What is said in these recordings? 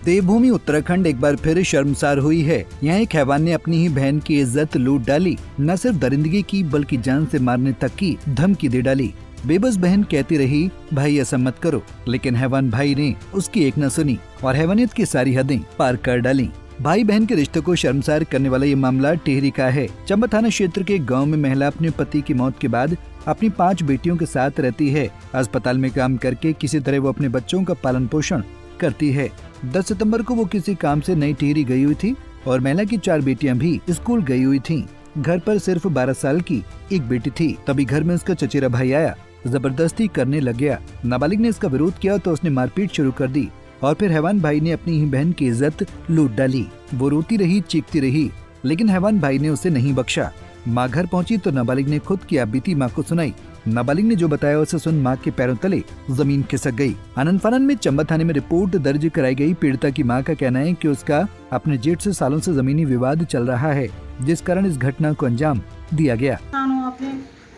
देवभूमि उत्तराखंड एक बार फिर शर्मसार हुई है। यहाँ एक हैवान ने अपनी ही बहन की इज्जत लूट डाली। न सिर्फ दरिंदगी की बल्कि जान से मारने तक की धमकी दे डाली। बेबस बहन कहती रही भाई ऐसा मत करो, लेकिन हैवान भाई ने उसकी एक न सुनी और हैवानियत की सारी हदें पार कर डाली। भाई बहन के रिश्ते को शर्मसार करने वाला ये मामला टिहरी का है। चंबा थाना क्षेत्र के गांव में महिला अपने पति की मौत के बाद अपनी 5 बेटियों के साथ रहती है। अस्पताल में काम करके किसी तरह वो अपने बच्चों का पालन पोषण करती है। 10 सितंबर को वो किसी काम से नई टिहरी गई हुई थी और महिला की 4 बेटियां भी स्कूल गई हुई थीं। घर पर सिर्फ 12 साल की एक बेटी थी। तभी घर में उसका चचेरा भाई आया, जबरदस्ती करने लग गया। नाबालिग ने इसका विरोध किया तो उसने मारपीट शुरू कर दी और फिर हैवान भाई ने अपनी ही बहन की इज्जत लूट डाली। वो रोती रही, चीखती रही, लेकिन हैवान भाई ने उसे नहीं बख्शा। माँ घर पहुंची तो नाबालिग ने खुद की बीती माँ को सुनाई। नाबालिग ने जो बताया उसे सुन माँ के पैरों तले जमीन खिसक गई। आनंद फानन में चंबा थाने में रिपोर्ट दर्ज कराई गई। पीड़िता की माँ का कहना है कि उसका अपने जेठ से सालों से जमीनी विवाद चल रहा है, जिस कारण इस घटना को अंजाम दिया गया। अपने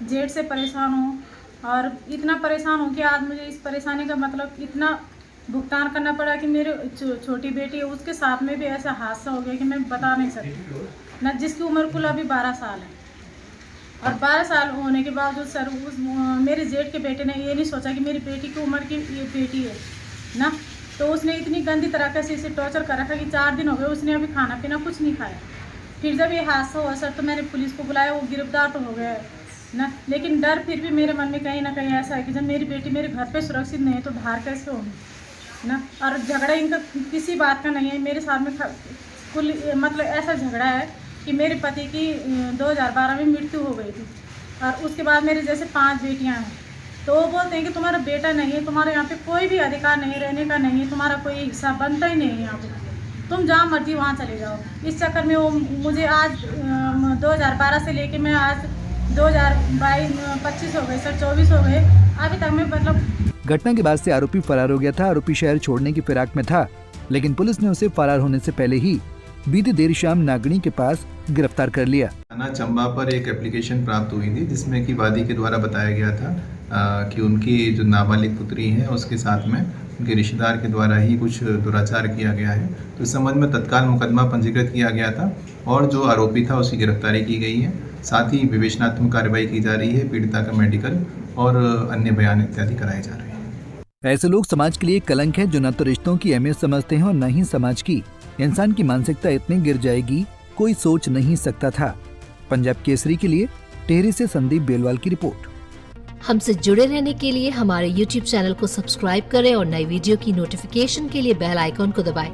जेठ से परेशान हूँ और इतना परेशान हूँ कि आज मुझे इस परेशानी का मतलब इतना भुगतान करना पड़ा कि मेरी छोटी बेटी है, उसके साथ में भी ऐसा हादसा हो गया कि मैं बता नहीं सकती ना, जिसकी उम्र कुल अभी 12 साल है। और 12 साल होने के बावजूद सर मेरे जेठ के बेटे ने ये नहीं सोचा कि मेरी बेटी की उम्र की ये बेटी है ना, तो उसने इतनी गंदी तरीके से इसे टॉर्चर कर रखा कि 4 दिन हो गए उसने अभी खाना पीना कुछ नहीं खाया। फिर जब ये हादसा हुआ सर तो मैंने पुलिस को बुलाया, वो गिरफ्तार तो हो गया है ना, लेकिन डर फिर भी मेरे मन में कहीं ना कहीं ऐसा है कि जब मेरी बेटी मेरे घर पे सुरक्षित नहीं है तो बाहर कैसे होगी ना। और झगड़ा इनका किसी बात का नहीं है, मेरे साथ में कुल मतलब ऐसा झगड़ा है कि मेरे पति की 2012 में मृत्यु हो गई थी और उसके बाद मेरे जैसे 5 बेटियां हैं, तो वो बोलते हैं कि तुम्हारा बेटा नहीं है, तुम्हारे यहाँ पे कोई भी अधिकार नहीं, रहने का नहीं है, तुम्हारा कोई हिस्सा बनता ही नहीं है यहाँ पे, तुम जहाँ मर्जी वहाँ चले जाओ। इस चक्कर में वो मुझे आज 2012 से लेके मैं आज 2022-25 हो गए सर, 24 हो गए, अभी तक मैं मतलब। घटना के बाद से आरोपी फरार हो गया था। आरोपी शहर छोड़ने की फिराक में था, लेकिन पुलिस ने उसे फरार होने से पहले ही बीती देर शाम नागणी के पास गिरफ्तार कर लिया। थाना चंबा पर एक एप्लीकेशन प्राप्त हुई थी जिसमें कि वादी के द्वारा बताया गया था कि उनकी जो नाबालिग पुत्री है उसके साथ में उनके रिश्तेदार के द्वारा ही कुछ दुराचार किया गया है। तो इस संबंध में तत्काल मुकदमा पंजीकृत किया गया था और जो आरोपी था उसकी गिरफ्तारी की गई है। साथ ही विवेचनात्मक कार्रवाई की जा रही है। पीड़िता का मेडिकल और अन्य बयान इत्यादि कराए जा रहे हैं। ऐसे लोग समाज के लिए कलंक है जो न तो रिश्तों की अहमियत समझते हैं और न ही समाज की। इंसान की मानसिकता इतनी गिर जाएगी कोई सोच नहीं सकता था। पंजाब केसरी के लिए टिहरी से संदीप बेलवाल की रिपोर्ट। हमसे जुड़े रहने के लिए हमारे YouTube चैनल को सब्सक्राइब करें और नई वीडियो की नोटिफिकेशन के लिए बेल आइकॉन को दबाएं।